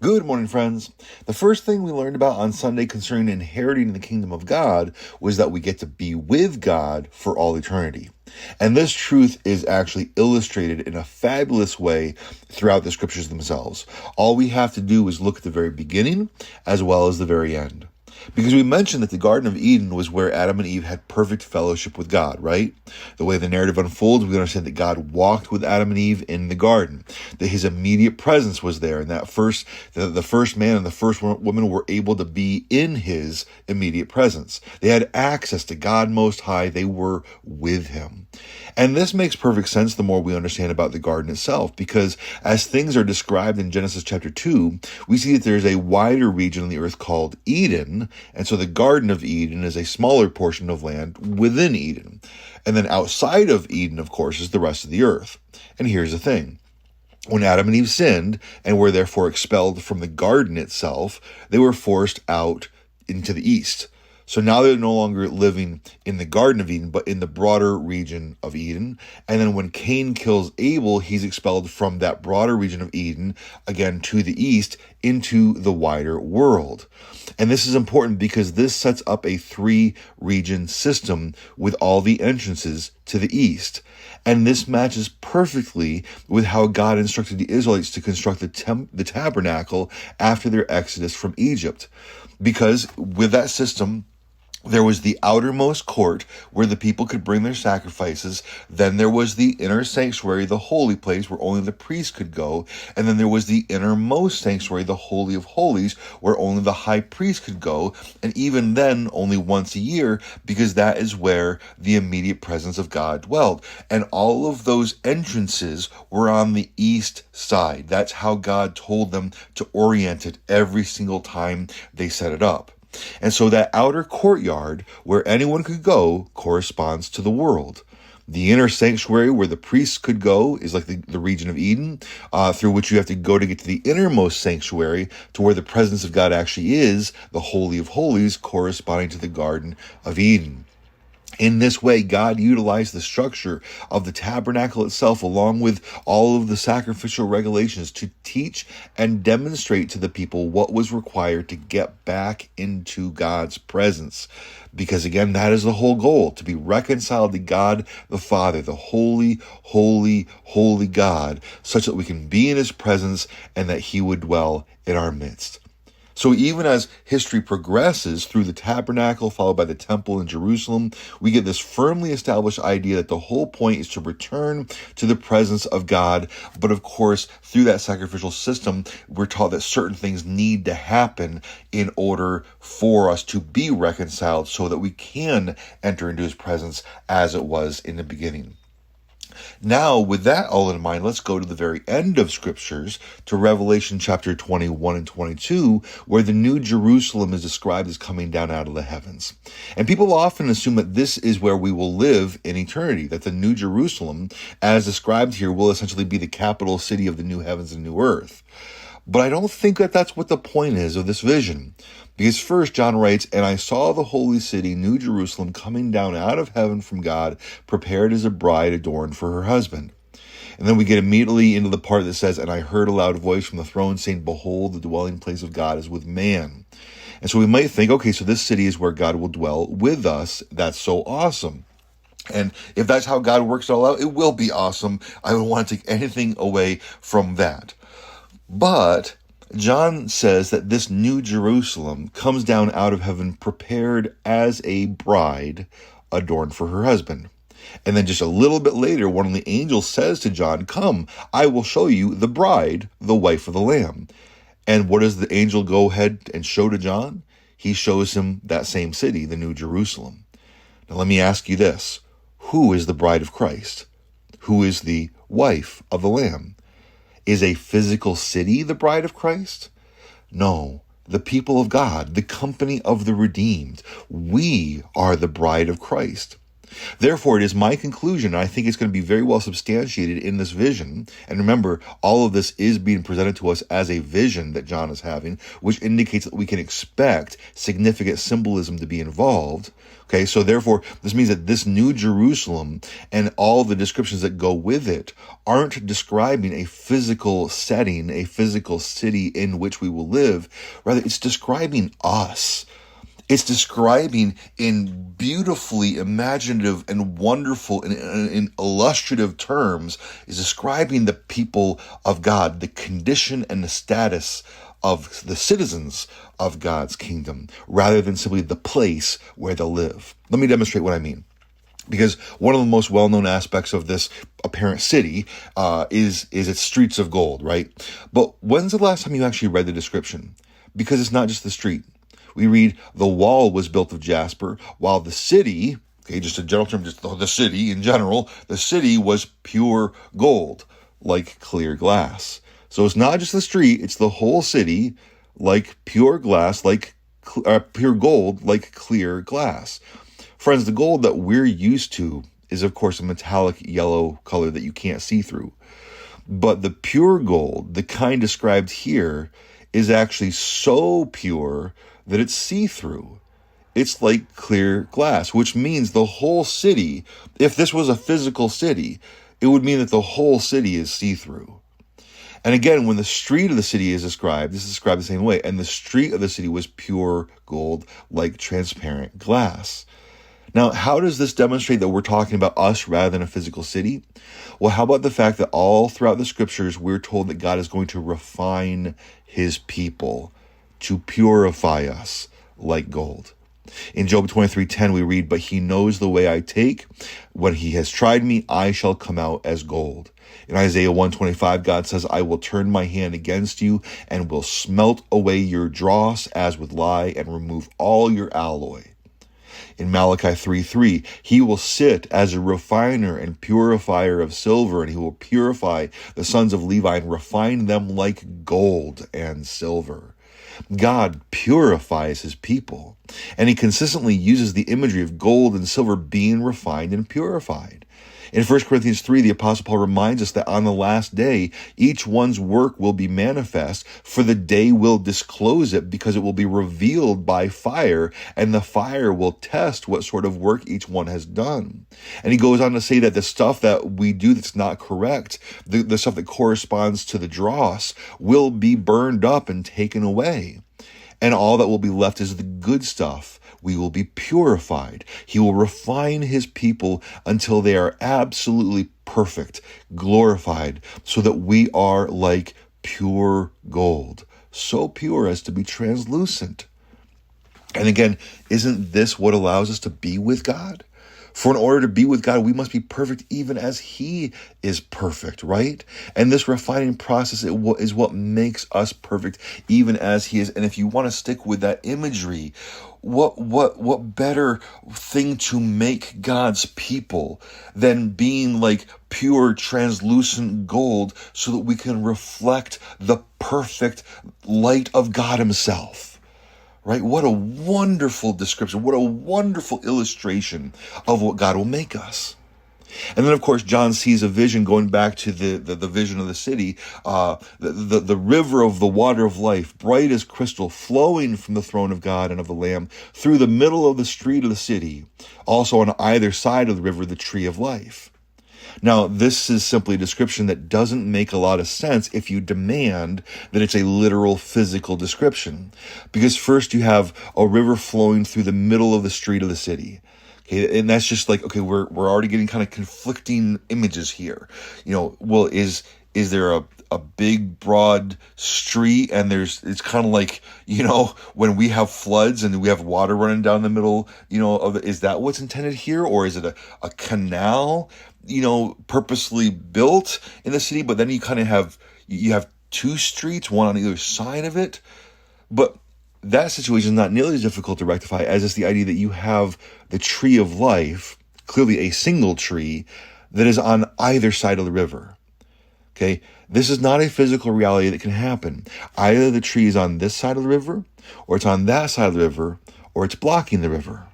Good morning, friends. The first thing we learned about on Sunday concerning inheriting the kingdom of God was that we get to be with God for all eternity. And this truth is actually illustrated in a fabulous way throughout the scriptures themselves. All we have to do is look at the very beginning as well as the very end. Because we mentioned that the Garden of Eden was where Adam and Eve had perfect fellowship with God, right? The way the narrative unfolds, we understand that God walked with Adam and Eve in the garden, that his immediate presence was there, and that the first man and the first woman were able to be in his immediate presence. They had access to God Most High. They were with him. And this makes perfect sense the more we understand about the garden itself, because as things are described in Genesis chapter 2, we see that there's a wider region on the earth called Eden, and so the Garden of Eden is a smaller portion of land within Eden. And then outside of Eden, of course, is the rest of the earth. And here's the thing. When Adam and Eve sinned and were therefore expelled from the garden itself, they were forced out into the east. So now they're no longer living in the Garden of Eden, but in the broader region of Eden. And then when Cain kills Abel, he's expelled from that broader region of Eden, again to the east, into the wider world. And this is important because this sets up a 3-region system with all the entrances to the east. And this matches perfectly with how God instructed the Israelites to construct the tabernacle after their exodus from Egypt. Because with that system, there was the outermost court where the people could bring their sacrifices. Then there was the inner sanctuary, the holy place where only the priest could go. And then there was the innermost sanctuary, the Holy of Holies, where only the high priest could go. And even then, only once a year, because that is where the immediate presence of God dwelled. And all of those entrances were on the east side. That's how God told them to orient it every single time they set it up. And so that outer courtyard where anyone could go corresponds to the world. The inner sanctuary where the priests could go is like the region of Eden, through which you have to go to get to the innermost sanctuary, to where the presence of God actually is, the Holy of Holies, corresponding to the Garden of Eden. In this way, God utilized the structure of the tabernacle itself, along with all of the sacrificial regulations, to teach and demonstrate to the people what was required to get back into God's presence. Because again, that is the whole goal, to be reconciled to God the Father, the holy, holy, holy God, such that we can be in his presence and that he would dwell in our midst. So even as history progresses through the tabernacle, followed by the temple in Jerusalem, we get this firmly established idea that the whole point is to return to the presence of God. But of course, through that sacrificial system, we're taught that certain things need to happen in order for us to be reconciled so that we can enter into his presence as it was in the beginning. Now, with that all in mind, let's go to the very end of scriptures, to Revelation chapter 21 and 22, where the New Jerusalem is described as coming down out of the heavens. And people often assume that this is where we will live in eternity, that the New Jerusalem, as described here, will essentially be the capital city of the new heavens and new earth. But I don't think that that's what the point is of this vision. Because first, John writes, "And I saw the holy city, New Jerusalem, coming down out of heaven from God, prepared as a bride adorned for her husband." And then we get immediately into the part that says, "And I heard a loud voice from the throne saying, Behold, the dwelling place of God is with man." And so we might think, okay, so this city is where God will dwell with us. That's so awesome. And if that's how God works it all out, it will be awesome. I don't want to take anything away from that. But John says that this New Jerusalem comes down out of heaven prepared as a bride adorned for her husband. And then just a little bit later, one of the angels says to John, "Come, I will show you the bride, the wife of the Lamb." And what does the angel go ahead and show to John? He shows him that same city, the New Jerusalem. Now let me ask you this. Who is the bride of Christ? Who is the wife of the Lamb? Is a physical city the bride of Christ? No, the people of God, the company of the redeemed. We are the bride of Christ. Therefore, it is my conclusion, and I think it's going to be very well substantiated in this vision. And remember, all of this is being presented to us as a vision that John is having, which indicates that we can expect significant symbolism to be involved. Okay, so therefore, this means that this new Jerusalem and all the descriptions that go with it aren't describing a physical setting, a physical city in which we will live. Rather, it's describing us. It's describing in beautifully imaginative and wonderful and in illustrative terms, is describing the people of God, the condition and the status of the citizens of God's kingdom, rather than simply the place where they'll live. Let me demonstrate what I mean. Because one of the most well-known aspects of this apparent city is its streets of gold, right? But when's the last time you actually read the description? Because it's not just the street. We read, the wall was built of jasper, while the city, okay, just a general term, just the city in general, the city was pure gold, like clear glass. So it's not just the street, it's the whole city, like pure glass, like pure gold, like clear glass. Friends, the gold that we're used to is, of course, a metallic yellow color that you can't see through. But the pure gold, the kind described here, is actually so pure that it's see-through. It's like clear glass, which means the whole city, if this was a physical city, it would mean that the whole city is see-through. And again, when the street of the city is described, this is described the same way, and the street of the city was pure gold, like transparent glass. Now, how does this demonstrate that we're talking about us rather than a physical city? Well, how about the fact that all throughout the scriptures, we're told that God is going to refine his people, to purify us like gold. In Job 23:10, we read, but he knows the way I take. When he has tried me, I shall come out as gold. In Isaiah 1:25, God says, I will turn my hand against you and will smelt away your dross as with lye and remove all your alloy. In Malachi 3:3, he will sit as a refiner and purifier of silver, and he will purify the sons of Levi and refine them like gold and silver. God purifies his people, and he consistently uses the imagery of gold and silver being refined and purified. In 1 Corinthians 3, the Apostle Paul reminds us that on the last day, each one's work will be manifest, for the day will disclose it, because it will be revealed by fire, and the fire will test what sort of work each one has done. And he goes on to say that the stuff that we do that's not correct, the stuff that corresponds to the dross, will be burned up and taken away. And all that will be left is the good stuff. We will be purified. He will refine his people until they are absolutely perfect, glorified, so that we are like pure gold, so pure as to be translucent. And again, isn't this what allows us to be with God? For in order to be with God, we must be perfect even as he is perfect, right? And this refining process is what makes us perfect even as he is. And if you want to stick with that imagery, what better thing to make God's people than being like pure translucent gold so that we can reflect the perfect light of God himself? Right? What a wonderful description. What a wonderful illustration of what God will make us. And then, of course, John sees a vision going back to the vision of the city, the river of the water of life, bright as crystal, flowing from the throne of God and of the Lamb through the middle of the street of the city. Also on either side of the river, the tree of life. Now, this is simply a description that doesn't make a lot of sense if you demand that it's a literal physical description. Because first you have a river flowing through the middle of the street of the city. Okay, and that's just like, okay, we're already getting kind of conflicting images here. Well, is there a big broad street and it's kind of like, when we have floods and we have water running down the middle, is that what's intended here? Or is it a canal, purposely built in the city, but then you kind of have two streets, one on either side of it? But that situation is not nearly as difficult to rectify as is the idea that you have the tree of life, clearly a single tree, that is on either side of the river. Okay, this is not a physical reality that can happen. Either the tree is on this side of the river, or it's on that side of the river, or it's blocking the river.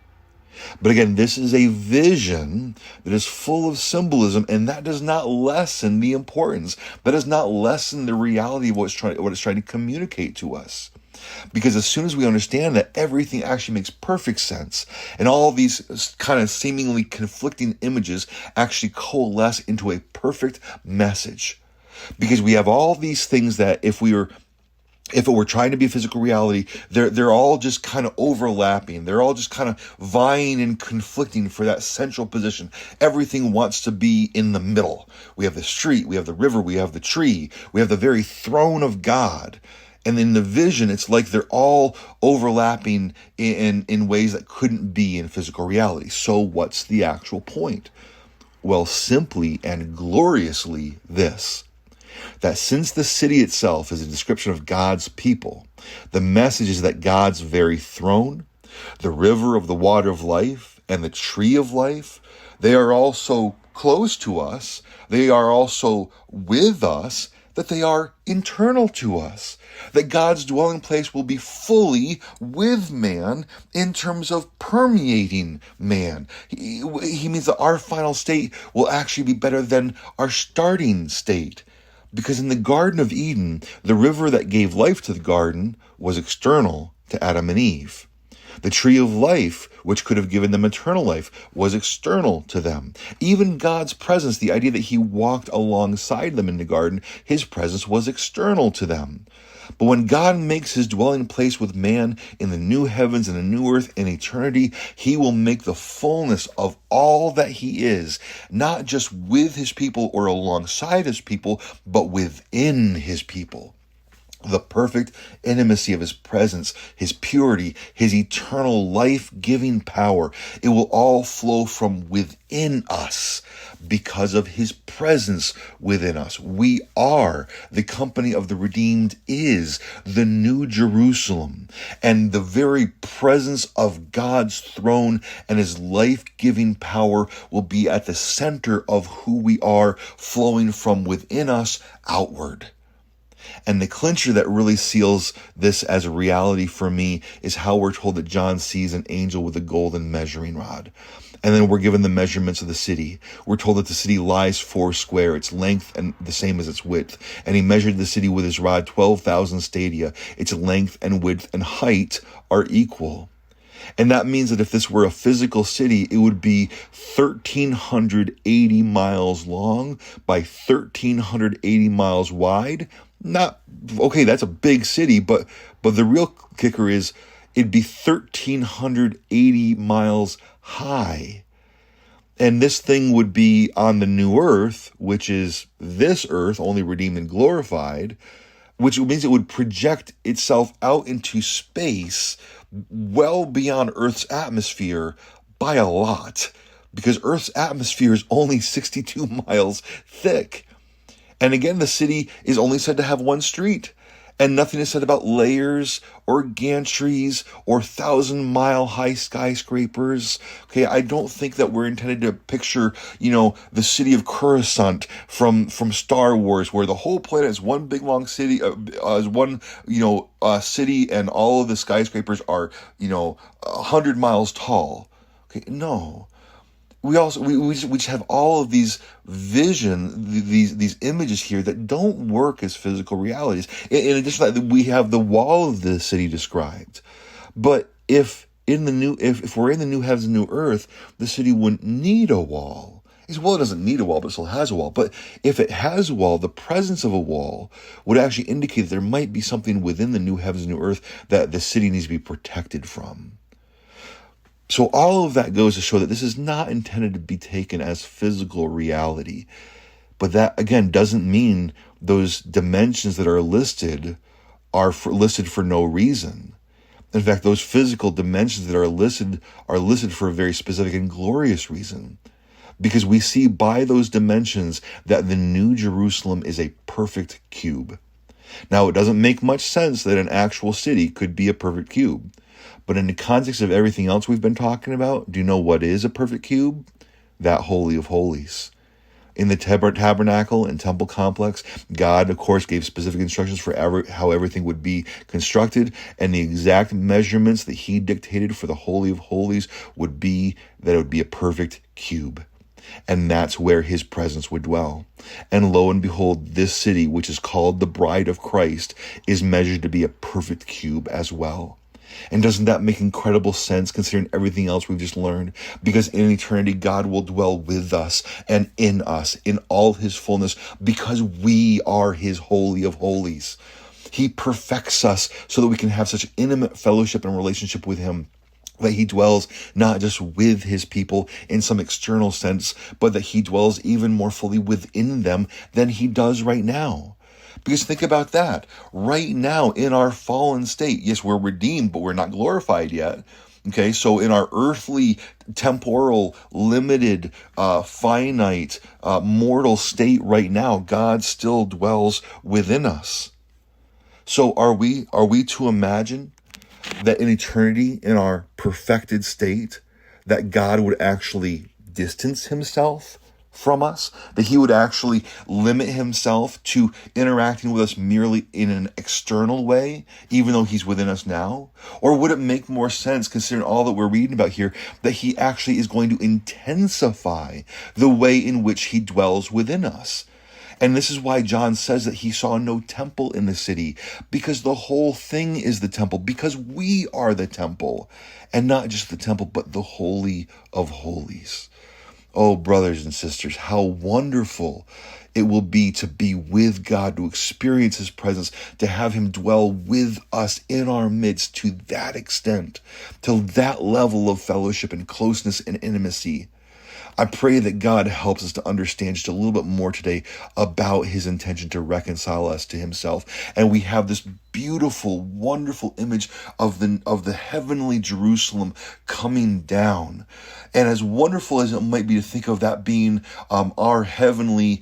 But again, this is a vision that is full of symbolism, and that does not lessen the importance. That does not lessen the reality of what it's trying to communicate to us. Because as soon as we understand that everything actually makes perfect sense, and all these kind of seemingly conflicting images actually coalesce into a perfect message. Because we have all these things that if it were trying to be a physical reality, they're all just kind of overlapping. They're all just kind of vying and conflicting for that central position. Everything wants to be in the middle. We have the street, we have the river, we have the tree, we have the very throne of God. And in the vision, it's like they're all overlapping in ways that couldn't be in physical reality. So what's the actual point? Well, simply and gloriously this: that since the city itself is a description of God's people, the message is that God's very throne, the river of the water of life, and the tree of life, they are also close to us, they are also with us, that they are internal to us, that God's dwelling place will be fully with man in terms of permeating man. He means that our final state will actually be better than our starting state. Because in the Garden of Eden, the river that gave life to the garden was external to Adam and Eve. The tree of life, which could have given them eternal life, was external to them. Even God's presence, the idea that he walked alongside them in the garden, his presence was external to them. But when God makes his dwelling place with man in the new heavens and the new earth in eternity, he will make the fullness of all that he is, not just with his people or alongside his people, but within his people. The perfect intimacy of his presence, his purity, his eternal life-giving power, it will all flow from within us because of his presence within us. We are the company of the redeemed, is the new Jerusalem, and the very presence of God's throne and his life-giving power will be at the center of who we are, flowing from within us outward. And the clincher that really seals this as a reality for me is how we're told that John sees an angel with a golden measuring rod. And then we're given the measurements of the city. We're told that the city lies 4 square, its length and the same as its width. And he measured the city with his rod 12,000 stadia. Its length and width and height are equal. And that means that if this were a physical city, it would be 1,380 miles long by 1,380 miles wide. That's a big city, but the real kicker is it'd be 1,380 miles high. And this thing would be on the new earth, which is this earth, only redeemed and glorified, which means it would project itself out into space well beyond Earth's atmosphere by a lot, because Earth's atmosphere is only 62 miles thick. And again, the city is only said to have one street, and nothing is said about layers or gantries or 1,000-mile-high skyscrapers. Okay, I don't think that we're intended to picture, the city of Coruscant from Star Wars, where the whole planet is one big long city, city, and all of the skyscrapers are, 100 miles tall. Okay, no. We just have all of these these images here that don't work as physical realities. In addition to that, we have the wall of the city described. But if we're in the new heavens and new earth, the city wouldn't need a wall. It doesn't need a wall, but it still has a wall. But if it has a wall, the presence of a wall would actually indicate that there might be something within the new heavens and new earth that the city needs to be protected from. So all of that goes to show that this is not intended to be taken as physical reality. But that, again, doesn't mean those dimensions that are listed are listed for no reason. In fact, those physical dimensions that are listed for a very specific and glorious reason. Because we see by those dimensions that the New Jerusalem is a perfect cube. Now, it doesn't make much sense that an actual city could be a perfect cube. But in the context of everything else we've been talking about, do you know what is a perfect cube? That Holy of Holies. In the tabernacle and temple complex, God, of course, gave specific instructions for how everything would be constructed, and the exact measurements that he dictated for the Holy of Holies would be that it would be a perfect cube. And that's where his presence would dwell. And lo and behold, this city, which is called the bride of Christ, is measured to be a perfect cube as well. And doesn't that make incredible sense considering everything else we've just learned? Because in eternity, God will dwell with us and in us in all his fullness because we are his holy of holies. He perfects us so that we can have such intimate fellowship and relationship with him, that he dwells not just with his people in some external sense, but that he dwells even more fully within them than he does right now. Because think about that. Right now, in our fallen state, yes, we're redeemed, but we're not glorified yet. Okay, so in our earthly, temporal, limited, finite, mortal state right now, God still dwells within us. So are we to imagine that in eternity, in our perfected state, that God would actually distance himself from us, that he would actually limit himself to interacting with us merely in an external way, even though he's within us now? Or would it make more sense, considering all that we're reading about here, that he actually is going to intensify the way in which he dwells within us? And this is why John says that he saw no temple in the city, because the whole thing is the temple, because we are the temple, and not just the temple, but the Holy of Holies. Oh, brothers and sisters, how wonderful it will be to be with God, to experience his presence, to have him dwell with us in our midst to that extent, to that level of fellowship and closeness and intimacy. I pray that God helps us to understand just a little bit more today about his intention to reconcile us to himself. And we have this beautiful, wonderful image of the heavenly Jerusalem coming down. And as wonderful as it might be to think of that being our heavenly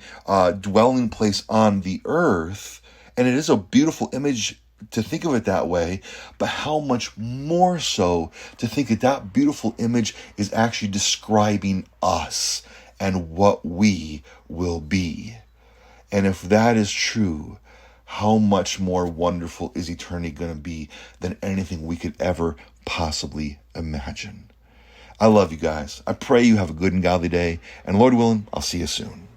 dwelling place on the earth, and it is a beautiful image to think of it that way, but how much more so to think that that beautiful image is actually describing us and what we will be. And if that is true, how much more wonderful is eternity going to be than anything we could ever possibly imagine? I love you guys. I pray you have a good and godly day, and Lord willing, I'll see you soon.